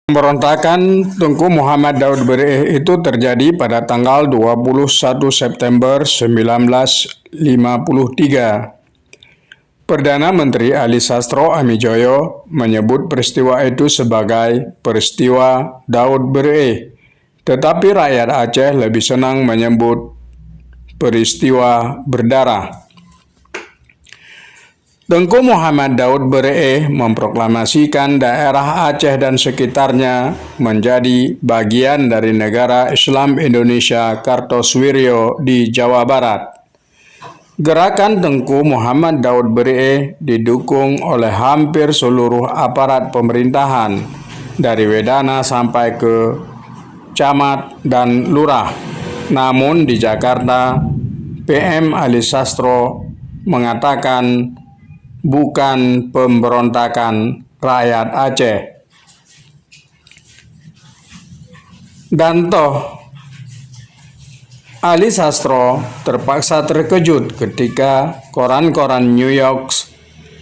Pemberontakan Tengku Muhammad Daud Bereh itu terjadi pada tanggal 21 September 1953. Perdana Menteri Ali Sastro Amijoyo menyebut peristiwa itu sebagai peristiwa Daud Bereh, tetapi rakyat Aceh lebih senang menyebut peristiwa berdarah. Tengku Muhammad Daud Bereh memproklamasikan daerah Aceh dan sekitarnya menjadi bagian dari negara Islam Indonesia Kartosuwiryo di Jawa Barat. Gerakan Tengku Muhammad Daud Bereh didukung oleh hampir seluruh aparat pemerintahan, dari Wedana sampai ke camat dan lurah. Namun di Jakarta, PM Ali Sastro mengatakan bukan pemberontakan rakyat Aceh. Dan toh, Ali Sastro terpaksa terkejut ketika koran-koran New York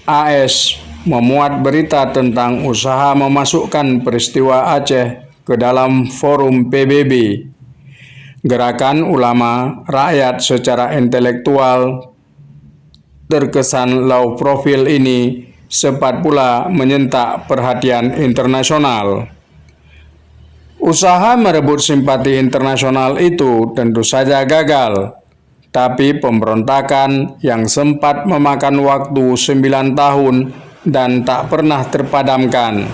AS memuat berita tentang usaha memasukkan peristiwa Aceh ke dalam forum PBB. Gerakan ulama rakyat secara intelektual terkesan low profile ini sempat pula menyentak perhatian internasional. Usaha merebut simpati internasional itu tentu saja gagal, tapi pemberontakan yang sempat memakan waktu 9 tahun dan tak pernah terpadamkan,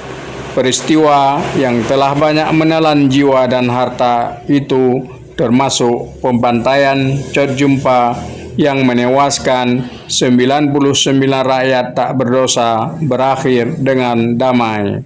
peristiwa yang telah banyak menelan jiwa dan harta itu termasuk pembantaian Cot Jumpa yang menewaskan 99 rakyat tak berdosa berakhir dengan damai.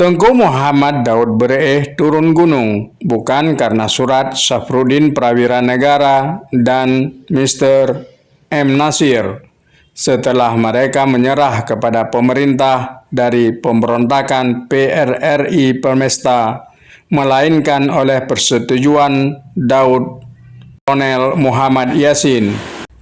Tengku Muhammad Daud Bereh turun gunung bukan karena surat Syafruddin Prawira Negara dan Mr. M. Nasir setelah mereka menyerah kepada pemerintah dari pemberontakan PRRI Permesta, melainkan oleh persetujuan Daud Kolonel Muhammad Yasin,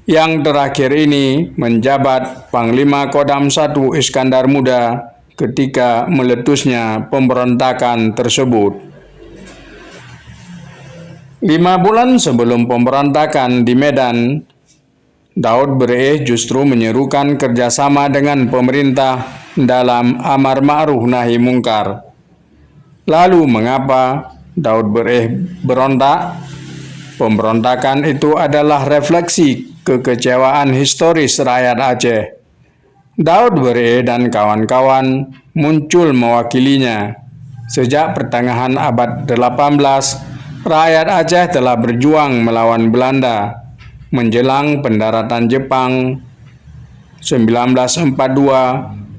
yang terakhir ini menjabat Panglima Kodam 1 Iskandar Muda ketika meletusnya pemberontakan tersebut. 5 bulan sebelum pemberontakan di Medan, Daud Bereh justru menyerukan kerjasama dengan pemerintah dalam amar ma'ruf nahi mungkar. Lalu mengapa Daud Bereh berontak? Pemberontakan itu adalah refleksi kekecewaan historis rakyat Aceh. Daud Bereh dan kawan-kawan muncul mewakilinya. Sejak pertengahan abad 18, rakyat Aceh telah berjuang melawan Belanda. Menjelang pendaratan Jepang 1942,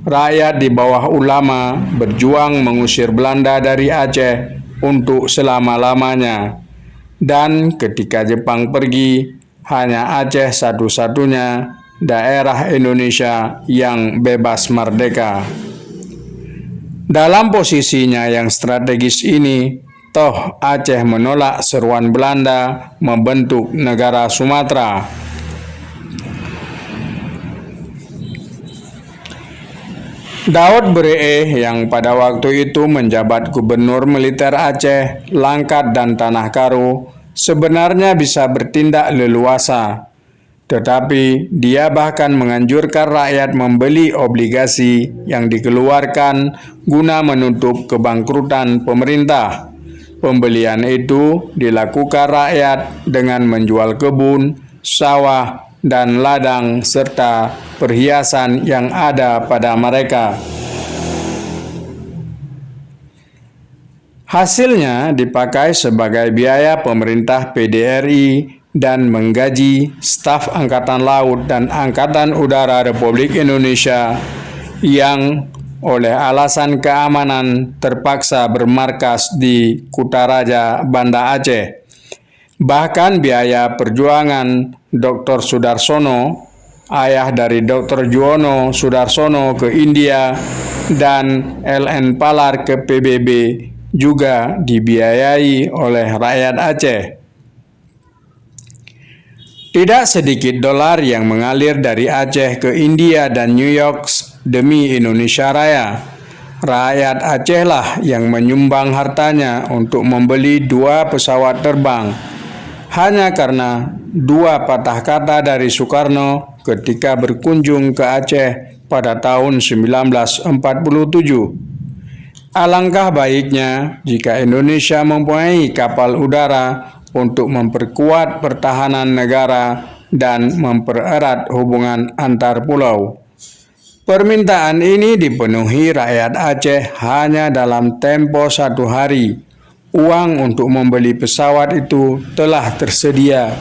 rakyat di bawah ulama berjuang mengusir Belanda dari Aceh untuk selama-lamanya. Dan ketika Jepang pergi, hanya Aceh satu-satunya daerah Indonesia yang bebas merdeka. Dalam posisinya yang strategis ini, toh Aceh menolak seruan Belanda membentuk negara Sumatera. Daud Bereh yang pada waktu itu menjabat Gubernur Militer Aceh, Langkat dan Tanah Karo sebenarnya bisa bertindak leluasa, tetapi dia bahkan menganjurkan rakyat membeli obligasi yang dikeluarkan guna menutup kebangkrutan pemerintah. Pembelian itu dilakukan rakyat dengan menjual kebun, sawah, dan ladang serta perhiasan yang ada pada mereka. Hasilnya dipakai sebagai biaya pemerintah PDRI dan menggaji staf Angkatan Laut dan Angkatan Udara Republik Indonesia yang oleh alasan keamanan terpaksa bermarkas di Kutaraja, Banda Aceh. Bahkan biaya perjuangan Dr. Sudarsono, ayah dari Dr. Juwono Sudarsono ke India, dan LN Palar ke PBB juga dibiayai oleh rakyat Aceh. Tidak sedikit dolar yang mengalir dari Aceh ke India dan New York demi Indonesia Raya. Rakyat Aceh lah yang menyumbang hartanya untuk membeli 2 pesawat terbang, hanya karena 2 patah kata dari Soekarno ketika berkunjung ke Aceh pada tahun 1947. Alangkah baiknya jika Indonesia mempunyai kapal udara untuk memperkuat pertahanan negara dan mempererat hubungan antar pulau. Permintaan ini dipenuhi rakyat Aceh hanya dalam tempo 1 hari. Uang untuk membeli pesawat itu telah tersedia.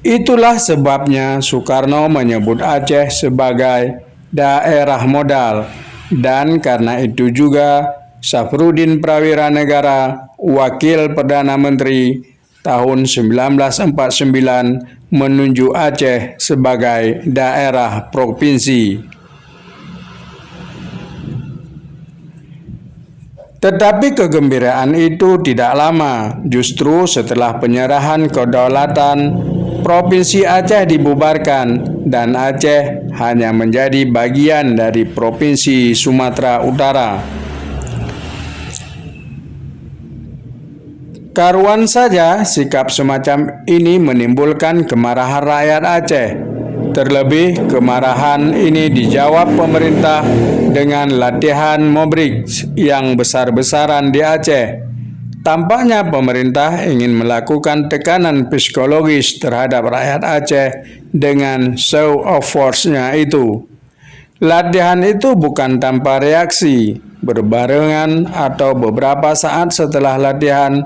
Itulah sebabnya Soekarno menyebut Aceh sebagai daerah modal, dan karena itu juga Safruddin Prawira Negara, Wakil Perdana Menteri tahun 1949 menunjuk Aceh sebagai daerah provinsi. Tetapi kegembiraan itu tidak lama. Justru setelah penyerahan kedaulatan, Provinsi Aceh dibubarkan dan Aceh hanya menjadi bagian dari Provinsi Sumatera Utara. Karuan saja sikap semacam ini menimbulkan kemarahan rakyat Aceh. Terlebih, kemarahan ini dijawab pemerintah dengan latihan Mobrik yang besar-besaran di Aceh. Tampaknya pemerintah ingin melakukan tekanan psikologis terhadap rakyat Aceh dengan show of force-nya itu. Latihan itu bukan tanpa reaksi. Berbarengan atau beberapa saat setelah latihan,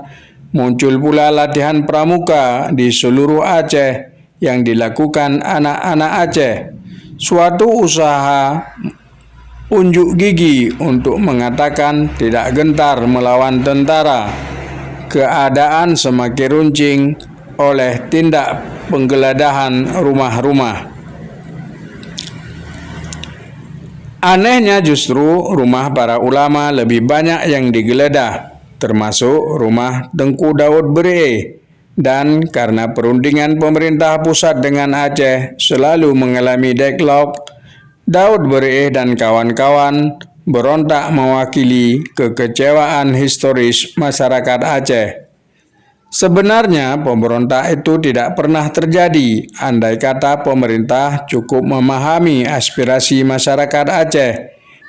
muncul pula latihan pramuka di seluruh Aceh yang dilakukan anak-anak Aceh, suatu usaha unjuk gigi untuk mengatakan tidak gentar melawan tentara. Keadaan semakin runcing oleh tindak penggeledahan rumah-rumah. Anehnya justru rumah para ulama lebih banyak yang digeledah, termasuk rumah Tengku Daud Berie. Dan karena perundingan pemerintah pusat dengan Aceh selalu mengalami deadlock, Daud Berie dan kawan-kawan berontak mewakili kekecewaan historis masyarakat Aceh. Sebenarnya pemberontak itu tidak pernah terjadi andai kata pemerintah cukup memahami aspirasi masyarakat Aceh,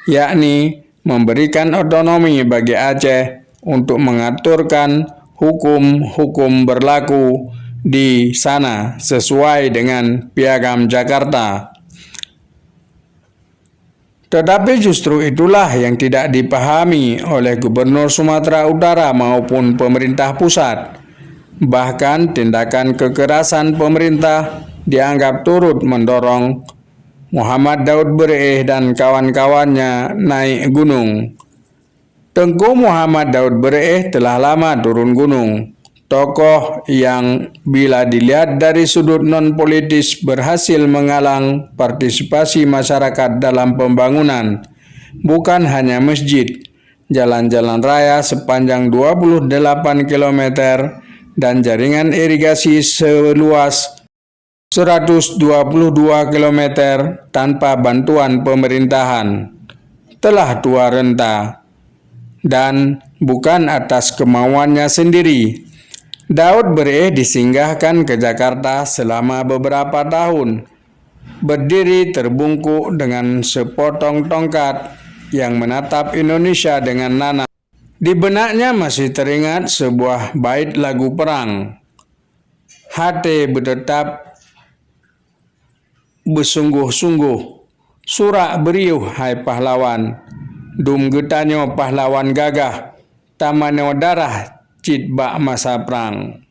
yakni memberikan otonomi bagi Aceh untuk mengaturkan hukum-hukum berlaku di sana sesuai dengan Piagam Jakarta. Tetapi justru itulah yang tidak dipahami oleh Gubernur Sumatera Utara maupun pemerintah pusat. Bahkan tindakan kekerasan pemerintah dianggap turut mendorong Muhammad Daud Berie dan kawan-kawannya naik gunung. Tengku Muhammad Daud Berie telah lama turun gunung. Tokoh yang bila dilihat dari sudut non-politis berhasil mengalang partisipasi masyarakat dalam pembangunan, bukan hanya masjid, jalan-jalan raya sepanjang 28 km dan jaringan irigasi seluas 122 km tanpa bantuan pemerintahan. Telah tua renta. Dan bukan atas kemauannya sendiri. Daud Berie disinggahkan ke Jakarta selama beberapa tahun, berdiri terbungkuk dengan sepotong tongkat yang menatap Indonesia dengan nanar. Di benaknya masih teringat sebuah bait lagu perang. Hati bertetap bersungguh-sungguh, surak beriuh hai pahlawan. Dum getanyo pahlawan gagah, tamanyo darah cit bak masa perang.